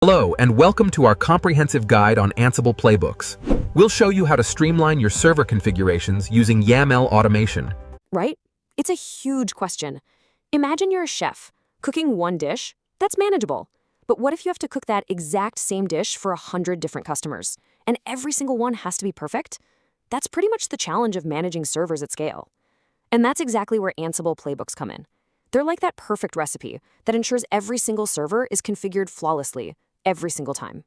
Hello, and welcome to our comprehensive guide on Ansible Playbooks. We'll show you how to streamline your server configurations using YAML automation. Right? It's a huge question. Imagine you're a chef, cooking one dish. That's manageable. But what if you have to cook that exact same dish for 100 different customers, and every single one has to be perfect? That's pretty much the challenge of managing servers at scale. And that's exactly where Ansible Playbooks come in. They're like that perfect recipe that ensures every single server is configured flawlessly, every single time.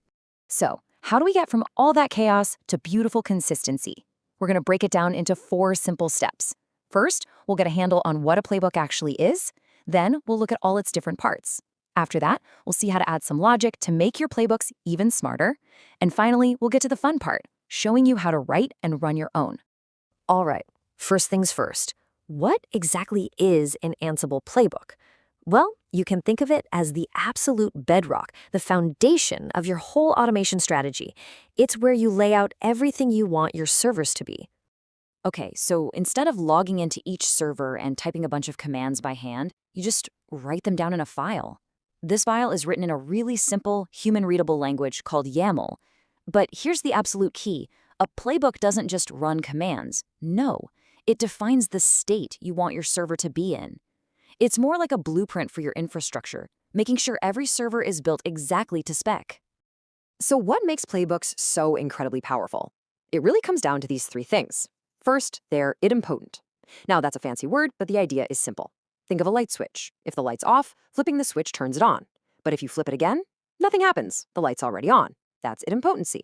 So, how do we get from all that chaos to beautiful consistency? We're going to break it down into 4 simple steps. First, we'll get a handle on what a playbook actually is. Then, we'll look at all its different parts. After that, we'll see how to add some logic to make your playbooks even smarter. And finally, we'll get to the fun part, showing you how to write and run your own. All right, first things first. What exactly is an Ansible playbook? Well, you can think of it as the absolute bedrock, the foundation of your whole automation strategy. It's where you lay out everything you want your servers to be. Okay, so instead of logging into each server and typing a bunch of commands by hand, you just write them down in a file. This file is written in a really simple, human-readable language called YAML. But here's the absolute key. A playbook doesn't just run commands. No, it defines the state you want your server to be in. It's more like a blueprint for your infrastructure, making sure every server is built exactly to spec. So what makes playbooks so incredibly powerful? It really comes down to these 3 things. First, they're idempotent. Now, that's a fancy word, but the idea is simple. Think of a light switch. If the light's off, flipping the switch turns it on. But if you flip it again, nothing happens. The light's already on. That's idempotency.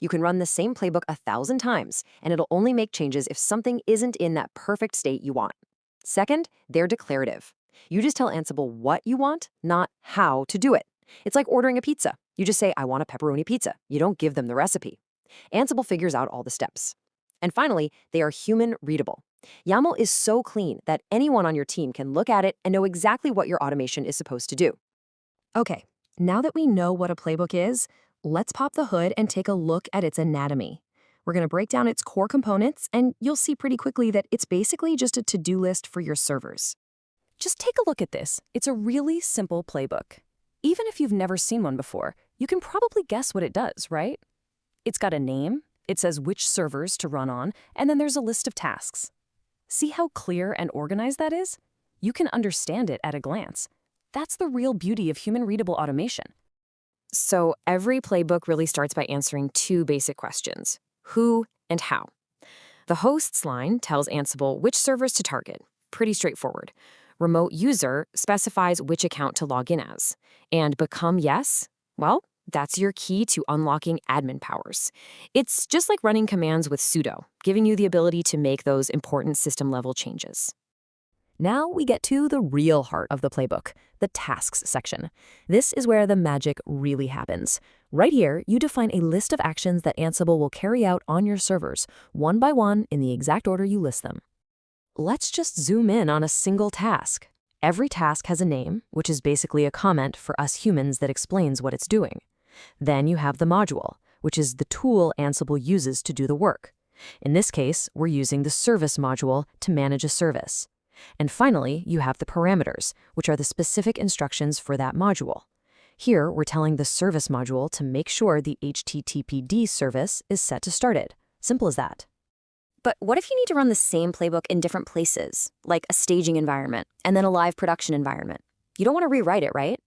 You can run the same playbook 1,000 times, and it'll only make changes if something isn't in that perfect state you want. Second, they're declarative. You just tell Ansible what you want, not how to do it. It's like ordering a pizza. You just say, I want a pepperoni pizza. You don't give them the recipe. Ansible figures out all the steps. And finally, they are human-readable. YAML is so clean that anyone on your team can look at it and know exactly what your automation is supposed to do. Okay, now that we know what a playbook is, let's pop the hood and take a look at its anatomy. We're going to break down its core components, and you'll see pretty quickly that it's basically just a to-do list for your servers. Just take a look at this. It's a really simple playbook. Even if you've never seen one before, you can probably guess what it does, right? It's got a name, it says which servers to run on, and then there's a list of tasks. See how clear and organized that is? You can understand it at a glance. That's the real beauty of human-readable automation. So every playbook really starts by answering 2 basic questions: who and how. The hosts line tells Ansible which servers to target. Pretty straightforward. Remote user specifies which account to log in as. And become yes? Well, that's your key to unlocking admin powers. It's just like running commands with sudo, giving you the ability to make those important system-level changes. Now we get to the real heart of the playbook, the tasks section. This is where the magic really happens. Right here, you define a list of actions that Ansible will carry out on your servers, one by one in the exact order you list them. Let's just zoom in on a single task. Every task has a name, which is basically a comment for us humans that explains what it's doing. Then you have the module, which is the tool Ansible uses to do the work. In this case, we're using the service module to manage a service. And finally, you have the parameters, which are the specific instructions for that module. Here, we're telling the service module to make sure the HTTPD service is set to started. Simple as that. But what if you need to run the same playbook in different places, like a staging environment and then a live production environment? You don't want to rewrite it, right?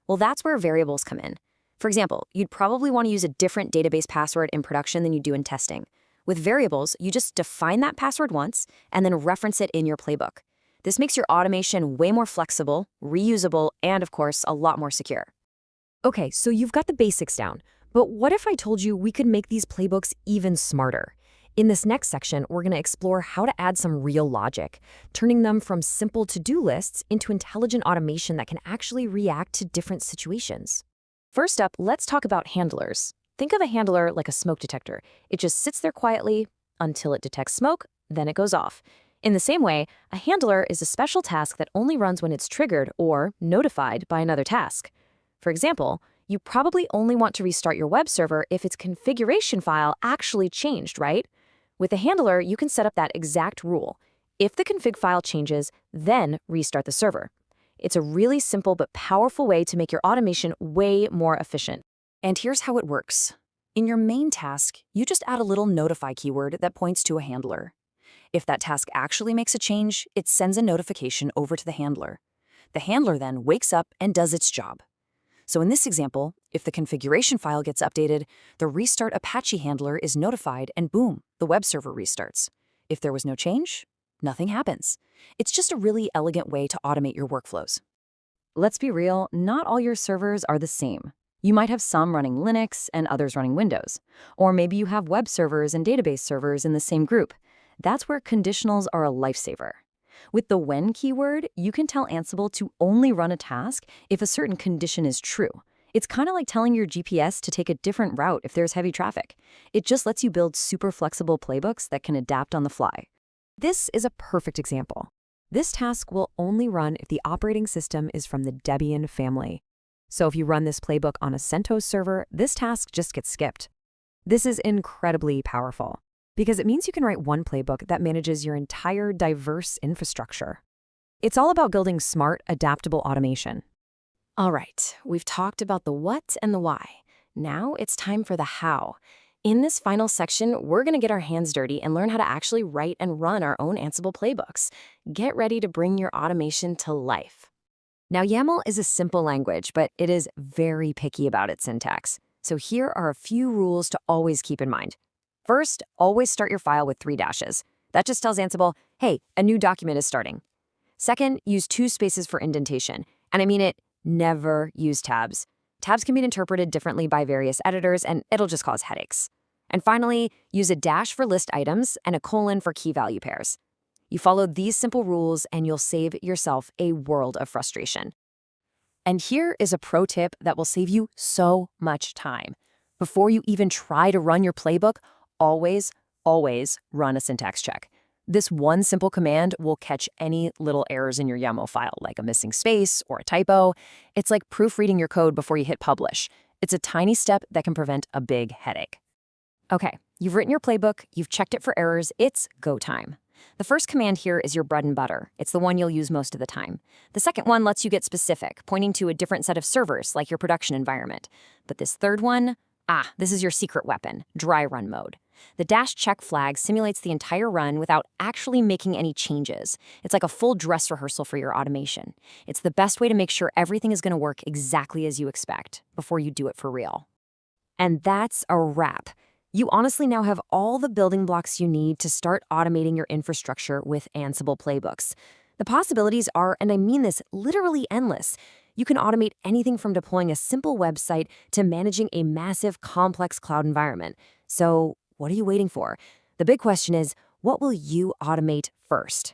Well, that's where variables come in. For example, you'd probably want to use a different database password in production than you do in testing. With variables, you just define that password once and then reference it in your playbook. This makes your automation way more flexible, reusable, and of course, a lot more secure. Okay, so you've got the basics down, but what if I told you we could make these playbooks even smarter? In this next section, we're going to explore how to add some real logic, turning them from simple to-do lists into intelligent automation that can actually react to different situations. First up, let's talk about handlers. Think of a handler like a smoke detector. It just sits there quietly until it detects smoke, then it goes off. In the same way, a handler is a special task that only runs when it's triggered or notified by another task. For example, you probably only want to restart your web server if its configuration file actually changed, right? With a handler, you can set up that exact rule. If the config file changes, then restart the server. It's a really simple but powerful way to make your automation way more efficient. And here's how it works. In your main task, you just add a little notify keyword that points to a handler. If that task actually makes a change, it sends a notification over to the handler. The handler then wakes up and does its job. So in this example, if the configuration file gets updated, the restart Apache handler is notified and boom, the web server restarts. If there was no change, nothing happens. It's just a really elegant way to automate your workflows. Let's be real, not all your servers are the same. You might have some running Linux and others running Windows. Or maybe you have web servers and database servers in the same group. That's where conditionals are a lifesaver. With the when keyword, you can tell Ansible to only run a task if a certain condition is true. It's kind of like telling your GPS to take a different route if there's heavy traffic. It just lets you build super flexible playbooks that can adapt on the fly. This is a perfect example. This task will only run if the operating system is from the Debian family. So if you run this playbook on a CentOS server, this task just gets skipped. This is incredibly powerful because it means you can write one playbook that manages your entire diverse infrastructure. It's all about building smart, adaptable automation. All right, we've talked about the what and the why. Now it's time for the how. In this final section, we're going to get our hands dirty and learn how to actually write and run our own Ansible playbooks. Get ready to bring your automation to life. Now, YAML is a simple language, but it is very picky about its syntax. So here are a few rules to always keep in mind. First, always start your file with 3 dashes. That just tells Ansible, hey, a new document is starting. Second, use 2 spaces for indentation. And I mean it, never use tabs. Tabs can be interpreted differently by various editors, and it'll just cause headaches. And finally, use a dash for list items and a colon for key value pairs. You follow these simple rules and you'll save yourself a world of frustration. And here is a pro tip that will save you so much time. Before you even try to run your playbook, always run a syntax check. This one simple command will catch any little errors in your YAML file, like a missing space or a typo. It's like proofreading your code before you hit publish. It's a tiny step that can prevent a big headache. Okay, you've written your playbook, you've checked it for errors, it's go time. The first command here is your bread and butter. It's the one you'll use most of the time. The second one lets you get specific, pointing to a different set of servers, like your production environment. But this third one, this is your secret weapon, dry run mode. The dash check flag simulates the entire run without actually making any changes. It's like a full dress rehearsal for your automation. It's the best way to make sure everything is going to work exactly as you expect before you do it for real. And that's a wrap. You honestly now have all the building blocks you need to start automating your infrastructure with Ansible Playbooks. The possibilities are, and I mean this, literally endless. You can automate anything from deploying a simple website to managing a massive, complex cloud environment. So what are you waiting for? The big question is, what will you automate first?